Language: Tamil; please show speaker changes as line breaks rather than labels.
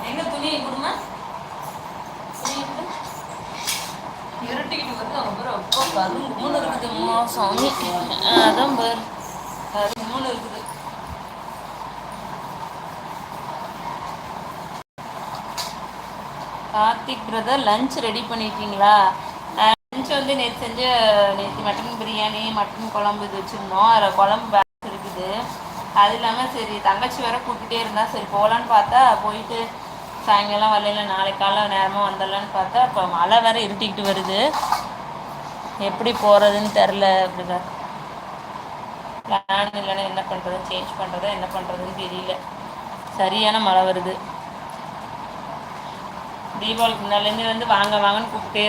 எங்க துணியை கொடுமா, இருட்டிக்கிட்டு வந்து அவங்க பேர் அப்போ கரும்புன்னு இருக்குதும்மா சாமி. அதான் பேர் கரும்புன்னு இருக்குது. கார்த்திக் பிரதர் லஞ்ச் ரெடி பண்ணிட்டீங்களா? லஞ்ச் வந்து நேற்று மட்டன் பிரியாணி, மட்டன் குழம்பு இது வச்சுருந்தோம். அதில் குழம்பு பேலன்ஸ் இருக்குது. அது இல்லாமல் சரி தங்கச்சி வேற கூப்பிட்டுட்டே இருந்தா, சரி போகலான்னு பார்த்தா போயிட்டு சாயங்காலம் வரல, நாளைக்கு காலை நேரமாக வந்துடலான்னு பார்த்தா இப்போ மழை வேற இருட்டிக்கிட்டு வருது. எப்படி போகிறதுன்னு தெரில. அப்படிதான் பிளான் இல்லைன்னா என்ன பண்ணுறது, சேஞ்ச் பண்ணுறதா என்ன பண்ணுறதுன்னு தெரியல. சரியான மழை வருது. தீபாவளிக்கு முன்னாலேருந்து வந்து வாங்க வாங்கன்னு கூப்பிட்டே